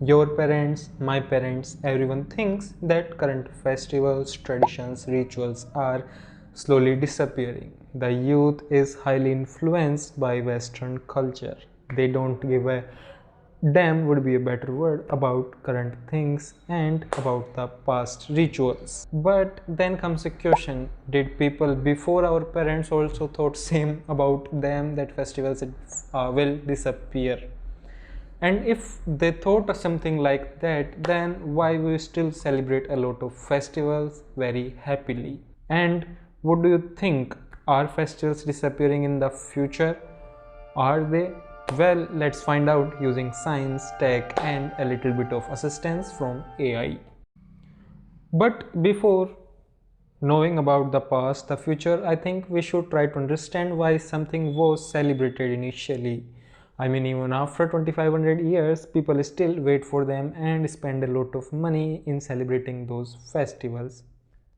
Your parents, my parents, everyone thinks that current festivals, traditions, rituals are slowly disappearing. The youth is highly influenced by Western culture. They don't give a damn would be a better word about current things and about the past rituals. But then comes a question, did people before our parents also thought same about them that festivals will disappear? And if they thought something like that, then why we still celebrate a lot of festivals very happily? And what do you think? Are festivals disappearing in the future? Are they? Well, let's find out using science, tech, and a little bit of assistance from AI. But before knowing about the past, the future, I think we should try to understand why something was celebrated initially. I mean, even after 2500 years, people still wait for them and spend a lot of money in celebrating those festivals.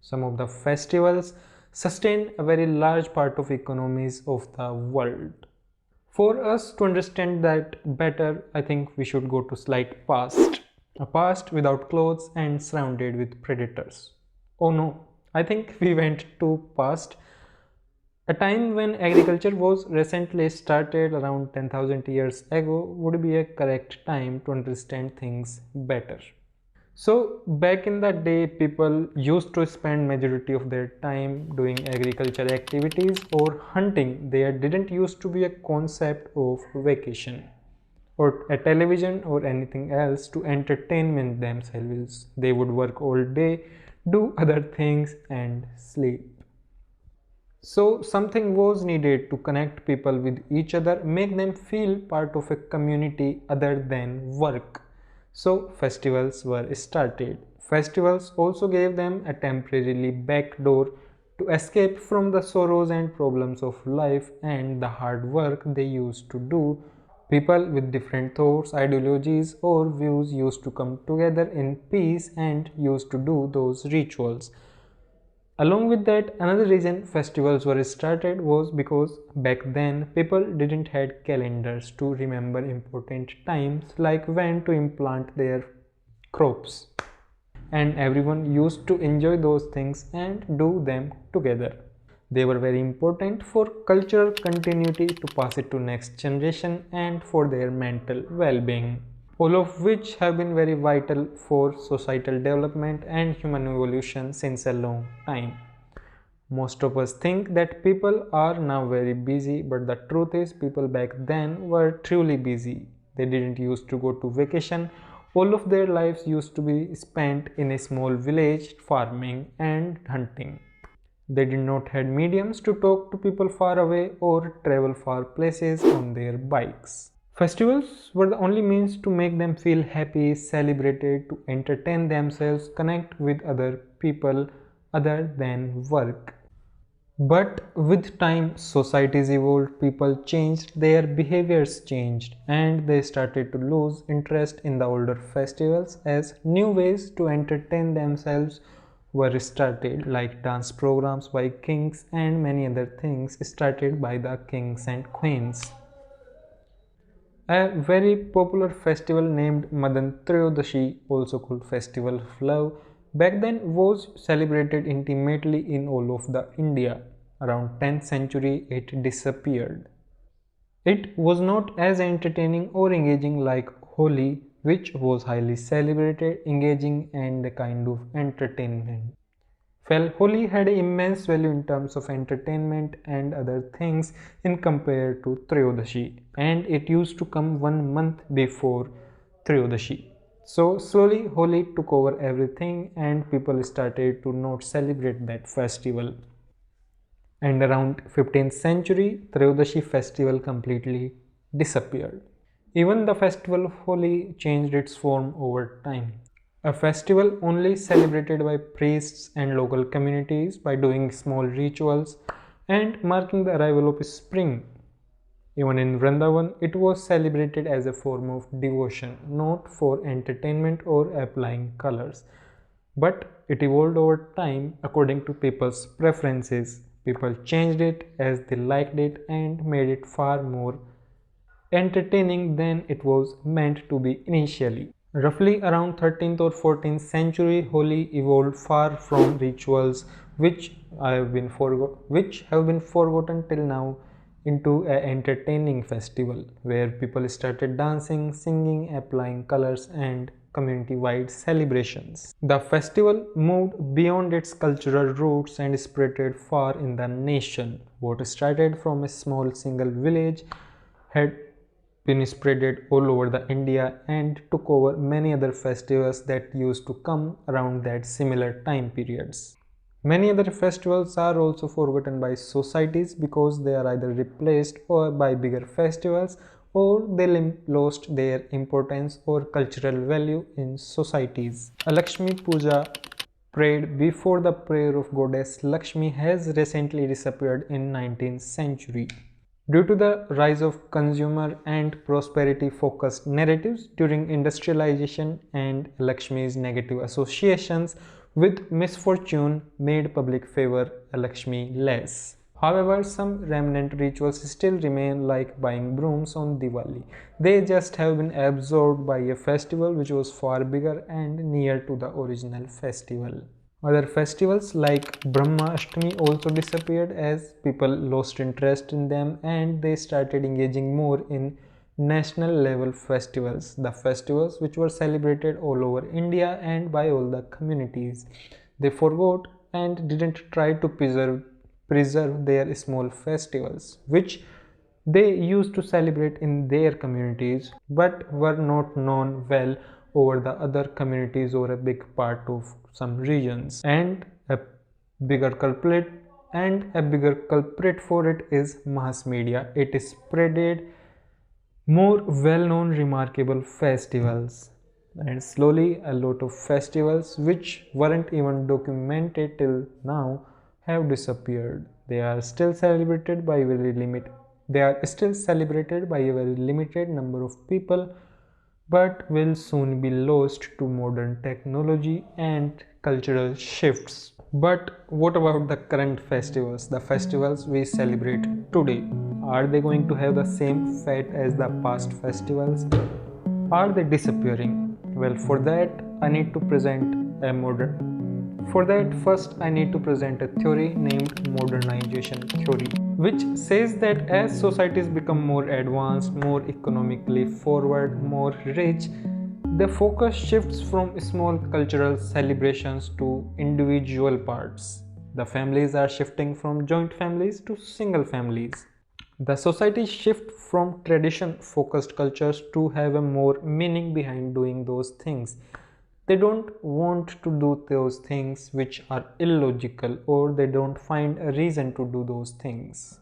Some of the festivals sustain a very large part of economies of the world. For us to understand that better, I think we should go to slight past. A past without clothes and surrounded with predators. Oh no, I think we went too past. A time when agriculture was recently started around 10,000 years ago would be a correct time to understand things better. So back in the day, people used to spend majority of their time doing agriculture activities or hunting. There didn't used to be a concept of vacation or a television or anything else to entertain themselves. They would work all day, do other things and sleep. So something was needed to connect people with each other, make them feel part of a community other than work. So festivals were started. Festivals also gave them a temporarily backdoor to escape from the sorrows and problems of life and the hard work they used to do. People with different thoughts, ideologies, or views used to come together in peace and used to do those rituals. Along with that, another reason festivals were started was because back then people didn't had calendars to remember important times like when to implant their crops. And everyone used to enjoy those things and do them together. They were very important for cultural continuity to pass it to next generation and for their mental well-being, all of which have been very vital for societal development and human evolution since a long time. Most of us think that people are now very busy, but the truth is people back then were truly busy. They didn't used to go to vacation. All of their lives used to be spent in a small village farming and hunting. They did not had mediums to talk to people far away or travel far places on their bikes. Festivals were the only means to make them feel happy, celebrated, to entertain themselves, connect with other people other than work. But with time, societies evolved, people changed, their behaviors changed, and they started to lose interest in the older festivals as new ways to entertain themselves were started, like dance programs by kings and many other things started by the kings and queens. A very popular festival named Madan Trayodashi, also called Festival of Love, back then was celebrated intimately in all of the India. Around 10th century it disappeared. It was not as entertaining or engaging like Holi, which was highly celebrated, engaging and a kind of entertainment. Well, Holi had immense value in terms of entertainment and other things in compared to Trayodashi, and it used to come 1 month before Trayodashi. So slowly Holi took over everything and people started to not celebrate that festival. And around 15th century, Trayodashi festival completely disappeared. Even the festival of Holi changed its form over time. A festival only celebrated by priests and local communities by doing small rituals and marking the arrival of spring. Even in Vrindavan, it was celebrated as a form of devotion, not for entertainment or applying colors. But it evolved over time according to people's preferences. People changed it as they liked it and made it far more entertaining than it was meant to be initially. Roughly around 13th or 14th century, Holi evolved far from rituals which have been forgotten till now into an entertaining festival where people started dancing, singing, applying colors and community-wide celebrations. The festival moved beyond its cultural roots and spread far in the nation. What started from a small single village had been spreaded all over the India and took over many other festivals that used to come around that similar time periods. Many other festivals are also forgotten by societies because they are either replaced or by bigger festivals or they lost their importance or cultural value in societies. A Lakshmi Puja prayed before the prayer of goddess Lakshmi has recently disappeared in 19th century. Due to the rise of consumer and prosperity focused narratives during industrialization and Lakshmi's negative associations with misfortune made public favor Lakshmi less. However, some remnant rituals still remain like buying brooms on Diwali. They just have been absorbed by a festival which was far bigger and near to the original festival. Other festivals like Brahma Ashtami also disappeared as people lost interest in them and they started engaging more in national level festivals, the festivals which were celebrated all over India and by all the communities. They forgot and didn't try to preserve their small festivals, which they used to celebrate in their communities but were not known well over the other communities or a big part of some regions. And a bigger culprit for it is mass media. It spreaded more well-known remarkable festivals, and slowly a lot of festivals which weren't even documented till now have disappeared. They are still celebrated by a very limited number of people, but will soon be lost to modern technology and cultural shifts. But what about the current festivals, the festivals we celebrate today? Are they going to have the same fate as the past festivals? Are they disappearing? Well, for that I need to present a theory named modernization theory, which says that as societies become more advanced, more economically forward, more rich, the focus shifts from small cultural celebrations to individual parts. The families are shifting from joint families to single families. The society shift from tradition focused cultures to have a more meaning behind doing those things. They don't want to do those things which are illogical, or they don't find a reason to do those things.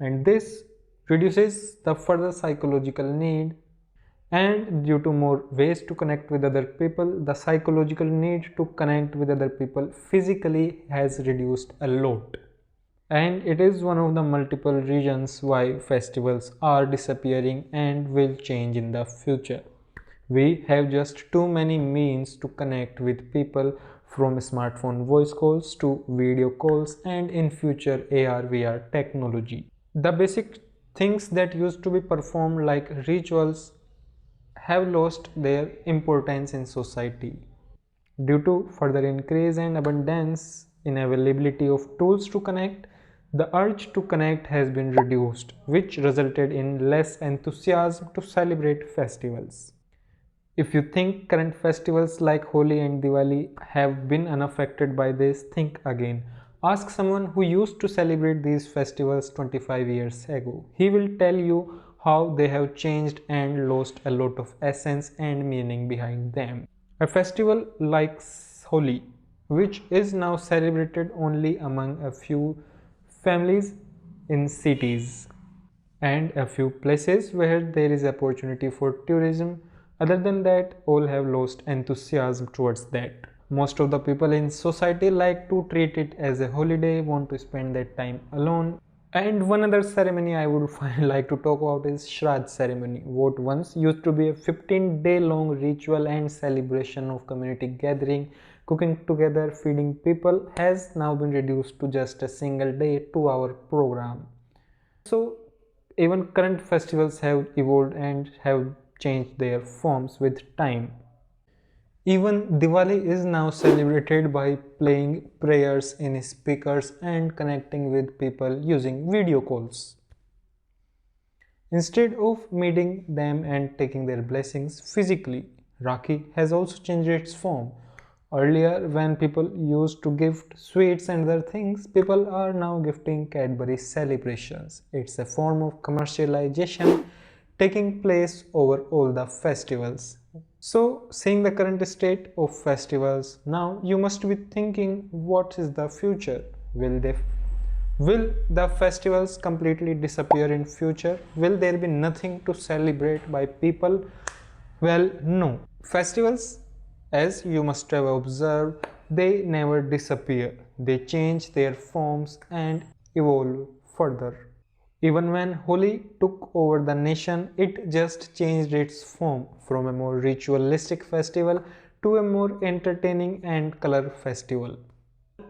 And this reduces the further psychological need, and due to more ways to connect with other people, the psychological need to connect with other people physically has reduced a lot. And it is one of the multiple reasons why festivals are disappearing and will change in the future. We have just too many means to connect with people, from smartphone voice calls to video calls and in future AR/VR technology. The basic things that used to be performed like rituals have lost their importance in society. Due to further increase and abundance in availability of tools to connect, the urge to connect has been reduced, which resulted in less enthusiasm to celebrate festivals. If you think current festivals like Holi and Diwali have been unaffected by this, think again. Ask someone who used to celebrate these festivals 25 years ago. He will tell you how they have changed and lost a lot of essence and meaning behind them. A festival like Holi, which is now celebrated only among a few families in cities and a few places where there is opportunity for tourism. Other than that, all have lost enthusiasm towards that. Most of the people in society like to treat it as a holiday, want to spend that time alone. And one other ceremony I would like to talk about is Shraddh ceremony. What once used to be a 15-day long ritual and celebration of community gathering, cooking together, feeding people, has now been reduced to just a single day 2-hour program. So even current festivals have evolved and have change their forms with time. Even Diwali is now celebrated by playing prayers in speakers and connecting with people using video calls. Instead of meeting them and taking their blessings physically, Rakhi has also changed its form. Earlier, when people used to gift sweets and other things, people are now gifting Cadbury celebrations. It's a form of commercialization taking place over all the festivals. So, seeing the current state of festivals, now you must be thinking, what is the future? Will the festivals completely disappear in future? Will there be nothing to celebrate by people? Well, no. Festivals, as you must have observed, they never disappear. They change their forms and evolve further. Even when Holi took over the nation, it just changed its form from a more ritualistic festival to a more entertaining and color festival.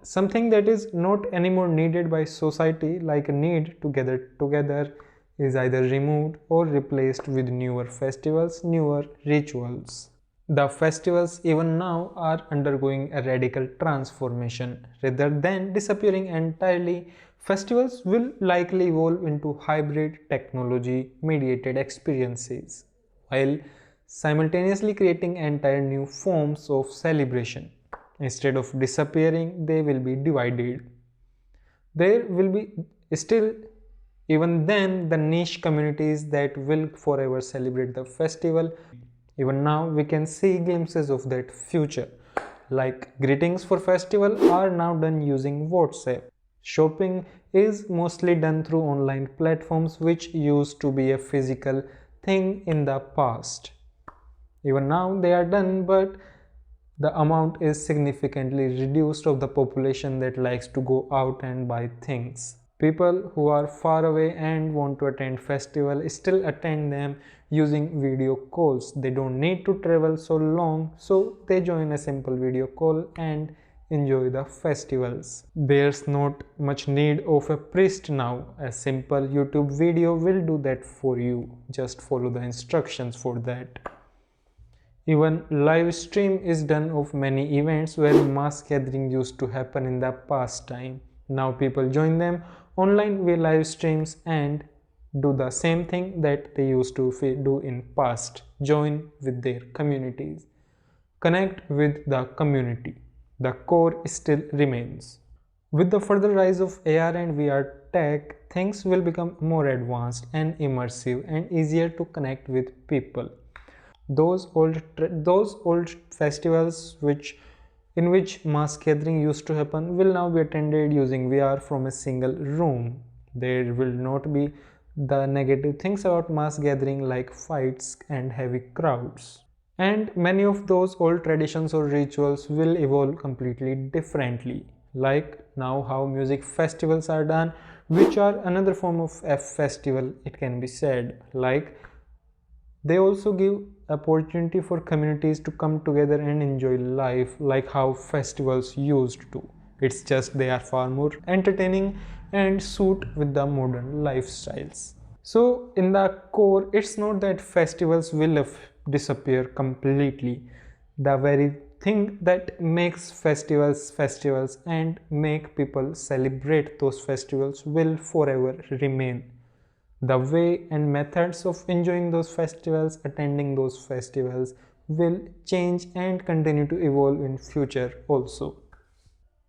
Something that is not anymore needed by society, like a need to gather together, is either removed or replaced with newer festivals, newer rituals. The festivals even now are undergoing a radical transformation. Rather than disappearing entirely, festivals will likely evolve into hybrid technology mediated experiences, while simultaneously creating entire new forms of celebration. Instead of disappearing, they will be divided. There will be still, even then, the niche communities that will forever celebrate the festival. Even now, we can see glimpses of that future. Like greetings for festival are now done using WhatsApp. Shopping is mostly done through online platforms, which used to be a physical thing in the past. Even now they are done, but the amount is significantly reduced of the population that likes to go out and buy things. People who are far away and want to attend festival still attend them using video calls. They don't need to travel so long, so they join a simple video call and enjoy the festivals. There's not much need of a priest now. A simple YouTube video will do that for you. Just follow the instructions for that. Even live stream is done of many events where mass gathering used to happen in the past time. Now people join them online via live streams and do the same thing that they used to do in past. Join with their communities. Connect with the community. The core still remains. With the further rise of AR and VR tech, things will become more advanced and immersive and easier to connect with people. Those old festivals in which mass gathering used to happen will now be attended using VR from a single room. There will not be the negative things about mass gathering like fights and heavy crowds. And many of those old traditions or rituals will evolve completely differently, like now how music festivals are done, which are another form of a festival, it can be said. Like they also give opportunity for communities to come together and enjoy life like how festivals used to. It's just they are far more entertaining and suit with the modern lifestyles. So in the core, it's not that festivals will disappear completely. The very thing that makes festivals and make people celebrate those festivals will forever remain. The way and methods of enjoying those festivals, attending those festivals will change and continue to evolve in future also.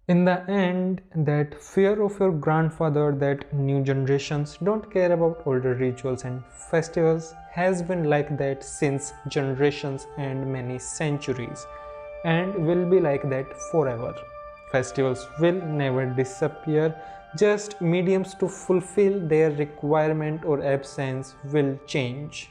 In the end, that fear of your grandfather that new generations don't care about older rituals and festivals has been like that since generations and many centuries, and will be like that forever. Festivals will never disappear, just mediums to fulfill their requirement or absence will change.